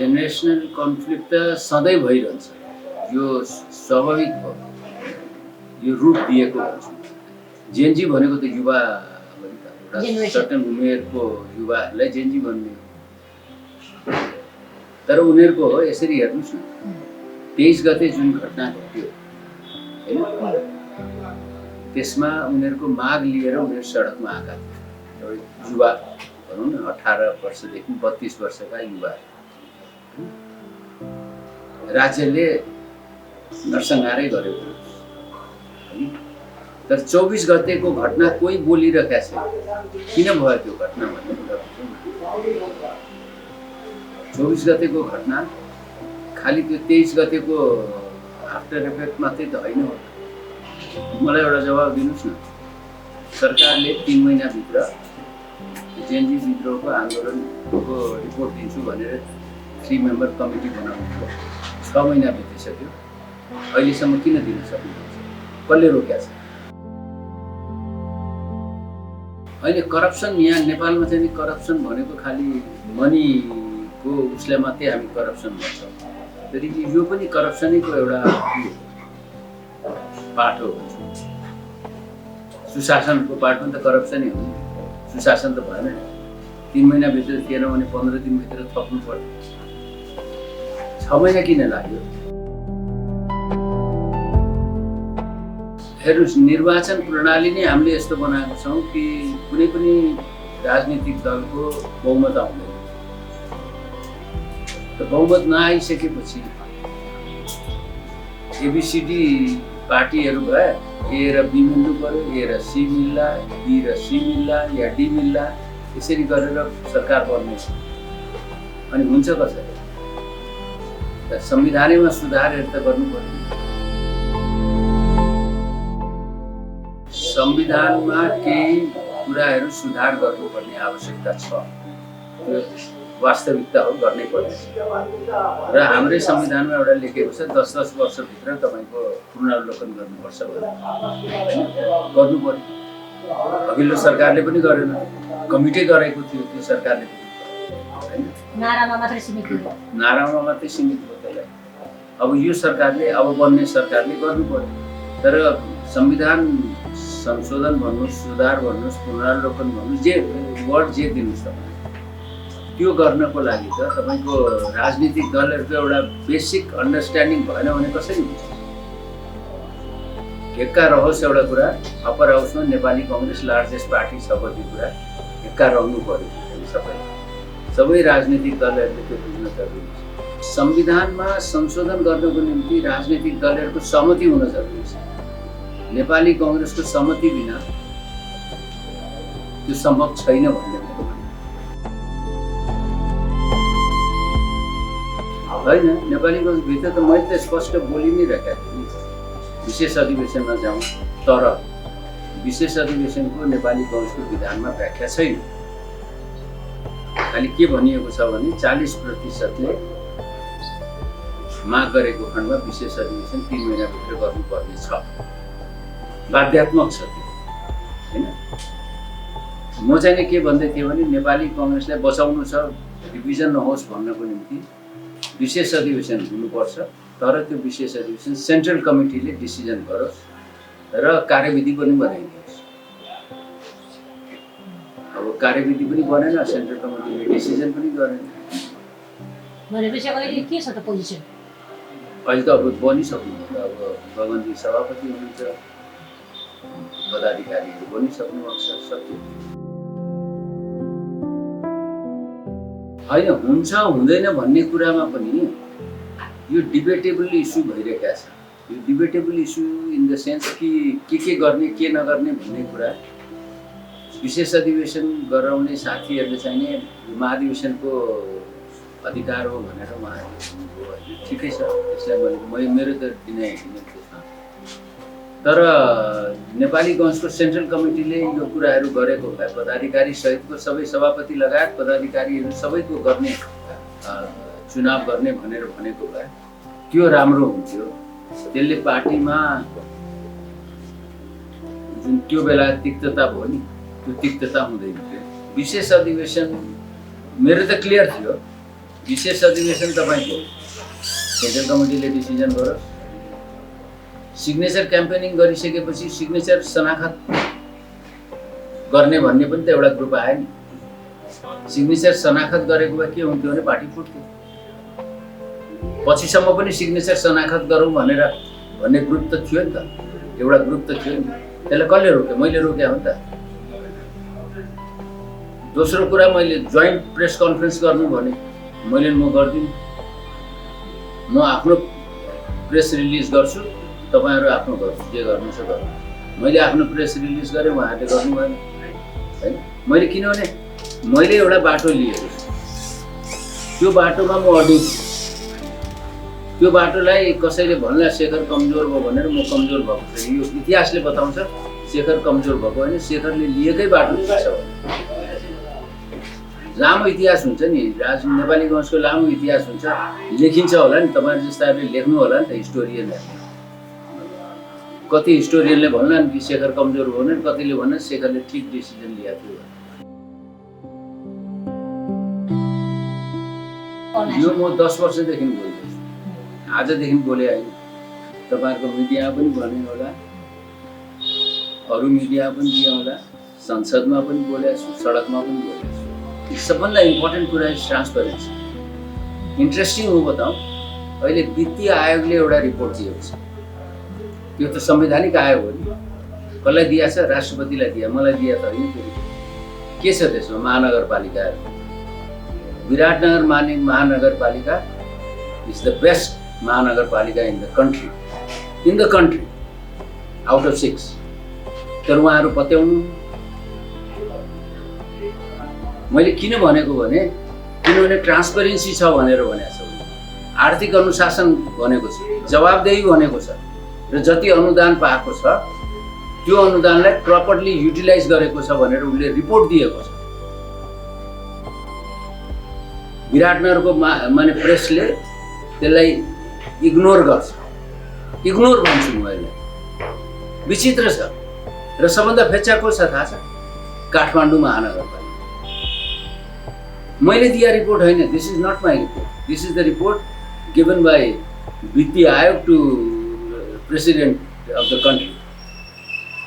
Generational conflict त सधैँ भइरहन्छ, यो स्वाभाविक हो, यो रूप दिएको हुन्छ। जेनजी भनेको त युवा हो नि त, एउटा सर्टेन उमेरको युवाहरूलाई जेनजी भन्ने हो। तर उनीहरूको हो यसरी हेर्नुहोस् न, 23 गते जुन घटना घट्यो होइन, त्यसमा उनीहरूको माग लिएर उनीहरू सडकमा आएका थिए। एउटा युवा भनौँ न, 18 वर्षदेखि 32 वर्षका युवा। राज्यले नरसंहारै गर्यो होइन। तर 24 गतेको घटना कोही बोलिरहेका छैन, किन भयो त्यो घटना भन्ने कुरा। 24 गतेको घटना खालि त्यो 23 गतेको आफ्टर इफेक्ट मात्रै त होइन हो। मलाई एउटा जवाब दिनुहोस् न, सरकारले 3 महिनाभित्र जेएनजी विद्रोहको आन्दोलनको रिपोर्ट दिन्छु भनेर 3 मेम्बर कमिटी बनाउनु थियो, 6 महिना बितिसक्यो, अहिलेसम्म किन दिन सक्नुहुन्छ? कसले रोक्या छ? अहिले करप्सन यहाँ नेपालमा चाहिँ करप्सन भनेको खालि मनीको उसलाई मात्रै हामी करप्सन भन्छौँ, तर यो पनि करप्सनैको एउटा पार्ट हो। सुशासनको पार्टमा त करप्सनै हो, सुशासन त भएन। 3 महिनाभित्र थिएन भने 15 दिनभित्र थप्नु पर्यो, 6 महिना किन लाग्यो? हेर्नुहोस्, निर्वाचन प्रणाली नै हामीले यस्तो बनाएको छौँ कि कुनै पनि राजनीतिक दलको बहुमत आउँदैन। त बहुमत नआइसकेपछि एबीसीडी पार्टीहरू भए, ए र बी मिल्नु पर्यो, ए र सी मिल्ला, बी र सी मिल्ला या डी मिल्ला, यसरी गरेर सरकार बन्ने। अनि हुन्छ कसरी? संविधानैमा सुधारहरू त गर्नु पर्यो। संविधानमा केही कुराहरू सुधार गर्नुपर्ने आवश्यकता छ, त्यो वास्तविकता हो, गर्नै पर्छ। र हाम्रै संविधानमा एउटा लेखेको छ 10-10 वर्षभित्र तपाईँको पुनरावलोकन गर्नुपर्छ भनेर, गर्नु पर्यो। अघिल्लो सरकारले पनि गरेन, कमिटी गरेको थियो त्यो सरकारले पनि, नारामा मात्रै सीमित थियो, नारामा मात्रै सीमित हो त्यसलाई। अब यो सरकारले, अब बन्ने सरकारले गर्नु पर्यो। तर संविधान संशोधन भन्नुहोस्, सुधार भन्नुहोस्, पुनरावलोकन भन्नुहोस्, जे वर्ड जे दिनुहोस् तपाईँ, त्यो गर्नको लागि त तपाईँको राजनीतिक दलहरूको एउटा बेसिक अन्डरस्ट्यान्डिङ भएन भने कसरी हुन्छ? एक्का रहोस् एउटा कुरा, अप्पर हाउसमा नेपाली कङ्ग्रेस लार्जेस्ट पार्टी छ भन्ने कुरा एक्का रहनु पर्यो। सबै राजनीतिक दलहरूले त्यो बुझ्न जरुरी छ। संविधानमा संशोधन गर्नको निम्ति राजनीतिक दलहरूको सहमति हुन जरुरी छ। नेपाली कङ्ग्रेसको सहमति बिना त्यो सम्भव छैन भन्ने होइन। नेपाली कङ्ग्रेसभित्र त मैले त स्पष्ट बोली नै राखेको थिएँ, विशेष अधिवेशनमा जाउँ, तर विशेष अधिवेशनको नेपाली कङ्ग्रेसको विधानमा व्याख्या छैन। खालि के भनिएको छ भने 40%ले माग गरेको खण्डमा विशेष अधिवेशन 3 महिनाभित्र गर्नुपर्ने छ, बाध्यात्मक छ त्यो होइन। म चाहिँ के भन्दै थिएँ भने नेपाली कङ्ग्रेसलाई बचाउनु छ, डिभिजन नहोस् भन्नको निम्ति विशेष अधिवेशन हुनुपर्छ, तर त्यो विशेष अधिवेशन सेन्ट्रल कमिटीले डिसिजन गरोस् र कार्यविधि पनि बनाइदियोस्। अब कार्यविधि पनि बनेन, सेन्ट्रल कमिटीले डिसिजन पनि गरेन भनेपछि अहिले के छ त पोजिसन? अहिले त अब बनिसक्नु, अब गगनजी सभापति हुनुहुन्छ, पदाधिकारीहरू बनिसक्नु भएको छ, सक्यो। होइन, हुन्छ हुँदैन भन्ने कुरामा पनि यो डिबेटेबल इस्यु भइरहेको छ। यो debatable issue in the sense कि के गर्ने के नगर्ने भन्ने कुरा विशेष अधिवेशन गराउने साथीहरूले चाहिँ महाधिवेशनको अधिकार हो भनेर उहाँहरूले भन्नुभयो। ठिकै छ, त्यसलाई मेरो त डिनाइ होइन त्यसमा। तर नेपाली कङ्ग्रेसको सेन्ट्रल कमिटीले यो कुराहरू गरेको भए, पदाधिकारी सहितको सबै सभापति लगायत पदाधिकारीहरू सबैको गर्ने चुनाव गर्ने भनेर भनेको भए त्यो राम्रो हुन्थ्यो। त्यसले पार्टीमा जुन त्यो बेला तिक्तता भयो नि, त्यो तिक्तता हुँदैन थियो। विशेष अधिवेशन मेरो त क्लियर थियो, विशेष अधिवेशन तपाईँको सेन्ट्रल कमिटीले डिसिजन गरोस्। सिग्नेचर क्याम्पेनिङ गरिसकेपछि सिग्नेचर शनाखत गर्ने भन्ने पनि त एउटा ग्रुप आयो नि। सिग्नेचर शनाखत गरेको भए के हुन्थ्यो भने पार्टी फुट्थ्यो। पछिसम्म पनि सिग्नेचर शनाखत गरौँ भन्ने ग्रुप त थियो नि त, एउटा ग्रुप त थियो नि। त्यसलाई कसले रोक्यो? मैले रोक्या हो नि त। दोस्रो कुरा, मैले जोइन्ट प्रेस कन्फरेन्स गर्नु भने म गर्दिनँ। म आफ्नो प्रेस रिलिज गर्छु, तपाईँहरू आफ्नो गर्छु, जे गर्नुहुन्छ गर्नु। मैले आफ्नो प्रेस रिलिज गरेँ, उहाँहरूले गर्नु भएन होइन। किनभने मैले एउटा बाटो लिएको छु, त्यो बाटोमा म अडिट छु। त्यो बाटोलाई कसैले भन्ला शेखर कमजोर भयो भनेर म कमजोर भएको छु। यो इतिहासले बताउँछ शेखर कमजोर भएको होइन, शेखरले लिएकै बाटो छ। लामो इतिहास हुन्छ नि, नेपाली गजको लामो इतिहास हुन्छ, लेखिन्छ होला नि। तपाईँहरू जस्ताहरूले लेख्नु होला नि त, हिस्टोरियनहरूले। कति हिस्टोरियनले भन्ला नि कि शेखर कमजोर भयो भने, कतिले भन्ला शेखरले ठिक डिसिजन लिएको थियो। यो म 10 वर्षदेखि बोल्दैछु, आजदेखि बोले होइन। तपाईँहरूको मिडिया पनि भने होला, अरू मिडिया पनि दिए होला, संसदमा पनि बोलेको छु, सडकमा पनि बोलेको छु। सबभन्दा इम्पोर्टेन्ट कुरा ट्रान्सपरेन्सी। इन्ट्रेस्टिङ हो बताउँ, अहिले वित्तीय आयोगले एउटा रिपोर्ट दिएको छ। त्यो त संवैधानिक आयोग हो नि। कसलाई दिया छ? राष्ट्रपतिलाई दिया, मलाई दिया त होइन। के छ त्यसमा? महानगरपालिकाहरू। विराटनगर महानगरपालिका इज द बेस्ट महानगरपालिका in the country out of 6। तर उहाँहरू पत्याउनु। मैले किन भनेको भने, किनभने ट्रान्सपरेन्सी छ भनेर भनेको छ। आर्थिक अनुशासन भनेको छ, जवाबदेही भनेको छ, र जति अनुदान पाएको छ त्यो अनुदानलाई प्रपरली युटिलाइज गरेको छ भनेर उसले रिपोर्ट दिएको छ। विराटनगरको माने प्रेसले त्यसलाई इग्नोर गर्छ। इग्नोर भन्छु म यसलाई। विचित्र छ। र सबभन्दा फेच्चा को छ थाहा छ? काठमाडौँ महानगरपालिका। मैले दिया रिपोर्ट होइन, this is not my report, this is the report given by वित्तीय आयोग to president of the country.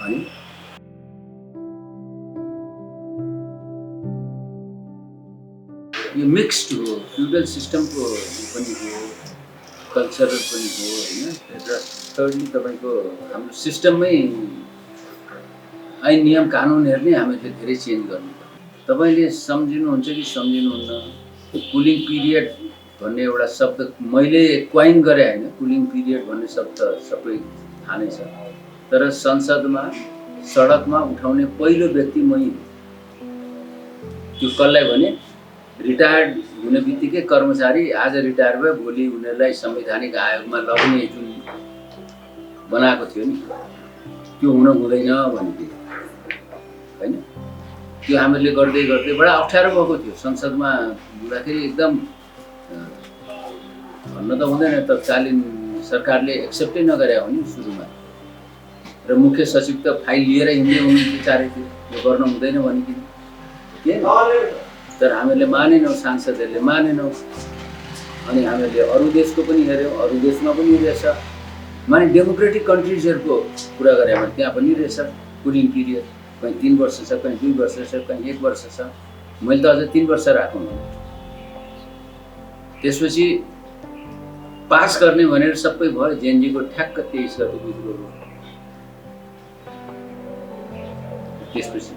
अनि यो मिक्स्ड हो, फ्युडल सिस्टमको पनि हो, कल्चरल पनि हो होइन। र थर्डली तपाईँको हाम्रो सिस्टममै ऐन नियम कानुनहरू नै हामीले धेरै चेन्ज गर्नु। तपाईँले सम्झिनुहुन्छ कि सम्झिनुहुन्न, कुलिङ पिरियड भन्ने एउटा शब्द मैले क्वाइन गरेँ होइन। कुलिङ पिरियड भन्ने शब्द सबै थाहा नै छ। तर संसदमा सडकमा उठाउने पहिलो व्यक्ति मै। त्यो कसलाई भने, रिटायर्ड हुने बित्तिकै कर्मचारी आज रिटायर भयो, भोलि उनीहरूलाई संवैधानिक आयोगमा लग्ने जुन बनाएको थियो नि, त्यो हुन हुँदैन भन्ने होइन। त्यो हामीले गर्दै गर्दै बडा अप्ठ्यारो भएको थियो। संसदमा हुँदाखेरि एकदम भन्न त हुँदैन, तत्कालीन सरकारले एक्सेप्टै नगरे हो नि सुरुमा। र मुख्य सचिव त फाइल लिएर हिँड्दै हुनुहुन्थ्यो चारैतिर, यो गर्न हुँदैन भनिकन के। तर हामीले मानेनौँ, सांसदहरूले मानेनौँ। अनि हामीले अरू देशको पनि हेऱ्यौँ, अरू देशमा पनि रहेछ। माने डेमोक्रेटिक कन्ट्रिजहरूको कुरा गरे भने त्यहाँ पनि रहेछ कुलिङ पिरियड। कहीँ 3 वर्ष छ, कहीँ 2 वर्ष छ, कहीँ 1 वर्ष छ। मैले त अझ 3 वर्ष राखौँ। त्यसपछि पास गर्ने भनेर सबै भयो। जेएनजीको ठ्याक्क 23 गते विद्रोह हो। त्यसपछि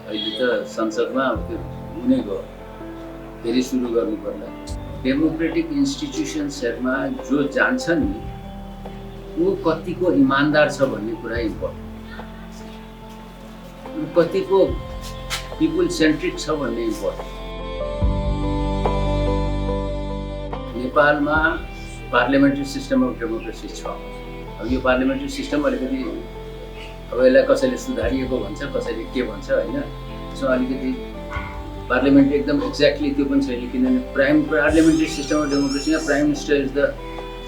अहिले त संसदमा त्यो हुने गयो, फेरि सुरु गर्नु पर्ला। डेमोक्रेटिक इन्स्टिट्युसन्सहरूमा जो जान्छ नि, ऊ कतिको इमान्दार छ भन्ने कुरा इम्पोर्टेन्ट। कतिको पिपुल सेन्ट्रिक छ भन्ने इम्पोर्टेन्ट। नेपालमा पार्लियामेन्ट्री सिस्टम अफ डेमोक्रेसी छ। अब यो पार्लियामेन्ट्री सिस्टम अलिकति अब यसलाई कसैले सुधारिएको भन्छ, कसैले के भन्छ होइन। सो अलिकति पार्लियामेन्ट एकदम एक्ज्याक्टली त्यो पनि छैन। किनभने पार्लियामेन्ट्री सिस्टम अफ डेमोक्रेसीमा prime minister is the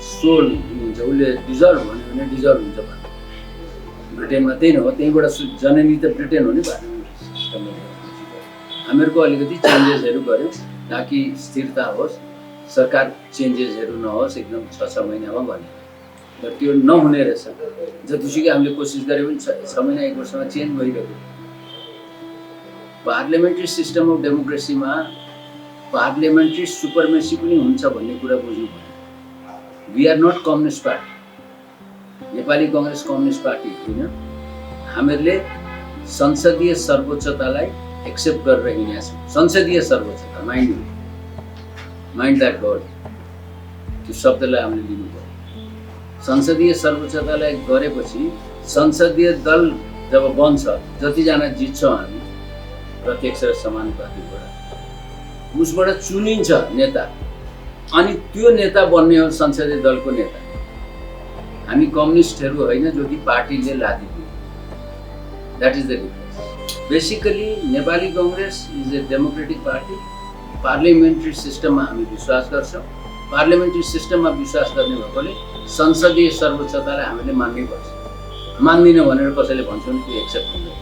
soul हुन्छ। उसले डिजल्भ भन्यो भने डिजल्भ हुन्छ। ब्रिटेनमा त्यही न हो, त्यहीँबाट जननी त ब्रिटेन हो नि पार्लियामेन्ट्री सिस्टम। हामीहरूको अलिकति चेन्जेसहरू गऱ्यौँ। ताकि स्थिरता होस्, सरकार चेन्जेसहरू नहोस् एकदम 6 महिनामा भने। तर त्यो नहुने रहेछ। जतिसुकै हामीले कोसिस गरे पनि 6 महिना 1 वर्षमा चेन्ज भइरहेको। पार्लियामेन्ट्री सिस्टम अफ डेमोक्रेसीमा पार्लियामेन्ट्री सुपरमेसी पनि हुन्छ भन्ने कुरा बुझ्नु पर्यो। We are not communist party. Nepali Congress communist party होइन। हामीहरूले संसदीय सर्वोच्चतालाई एक्सेप्ट गरेर हिँडेका छौँ। संसदीय सर्वोच्चता, माइन्ड द्याट वर्ड। त्यो शब्दलाई हामीले लिनु पर्यो। संसदीय सर्वोच्चतालाई गरेपछि संसदीय दल जब बन्छ, जतिजना जित्छौँ हामी प्रत्यक्ष र समानुपातिकबाट, उसबाट चुनिन्छ नेता, अनि त्यो नेता बन्ने हो संसदीय दलको नेता। हामी कम्युनिस्टहरू होइन जो कि पार्टीले लादिदियो। That is the difference. Basically Nepali Congress is a democratic party. Parliamentary सिस्टममा हामी विश्वास गर्छौँ। पार्लियामेन्ट्री सिस्टममा विश्वास गर्ने भएकोले संसदीय सर्वोच्चतालाई हामीले मान्नै पर्छ। मान्दिनँ भनेर कसैले भन्छ भने त्यो एक्सेप्ट हुँदैन।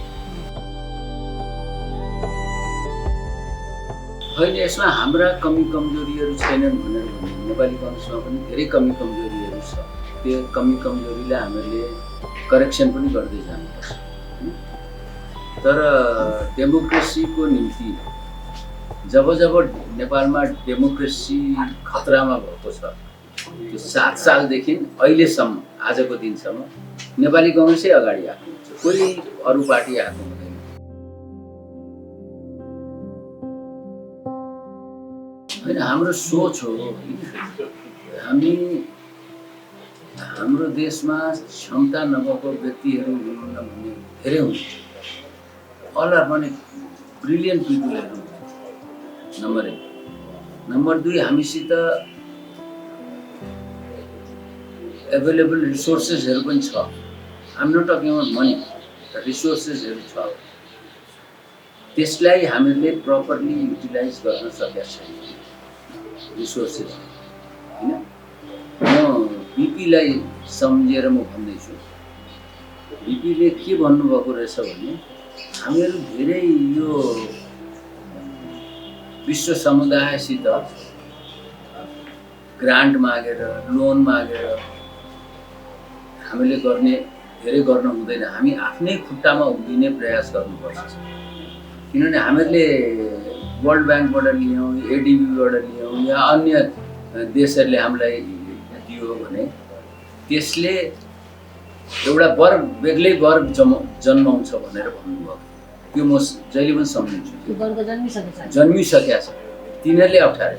होइन, यसमा हाम्रा कमी कमजोरीहरू छैनन् भनेर भन्ने, नेपाली कांग्रेसमा पनि धेरै कमी कमजोरीहरू छ। त्यो कमी कमजोरीलाई हामीले करेक्सन पनि गर्दै जानुपर्छ। तर डेमोक्रेसीको निम्ति जब नेपालमा डेमोक्रेसी खतरामा भएको छ, त्यो 7 सालदेखि अहिलेसम्म आजको दिनसम्म नेपाली कांग्रेसै अगाडि आएको हुन्छ, कोही अरू पार्टी आएको हुँदैन। होइन, हाम्रो सोच हो। हाम्रो देशमा क्षमता नभएको व्यक्तिहरू हुनुहुन्न भन्ने धेरै हुन्छ। अल आर भने ब्रिलियन्ट पिपुलहरू। नम्बर 1। नम्बर 2, हामीसित एभाइलेबल रिसोर्सेसहरू पनि छ। I'm not talking about money, रिसोर्सेसहरू छ। त्यसलाई हामीले प्रपरली युटिलाइज गर्न सकेका छैनौँ। रिसोर्सेस होइन। म बिपीलाई सम्झेर म भन्दैछु। बिपीले के भन्नुभएको रहेछ भने हामीहरू धेरै यो विश्व समुदायसित ग्रान्ट मागेर, लोन मागेर हामीले धेरै गर्न हुँदैन। हामी आफ्नै खुट्टामा उभिने प्रयास गर्नुपर्छ। किनभने हामीहरूले वर्ल्ड ब्याङ्कबाट लियौँ, एडिबीबाट लियौँ या अन्य देशहरूले हामीलाई दियो भने त्यसले एउटा वर्ग, बेग्लै वर्ग जन्माउँछ भनेर भन्नुभयो। त्यो म जहिले पनि सम्झिन्छु। त्यो वर्ग जन्मिसकेको छ। तिनीहरूले अप्ठ्यारो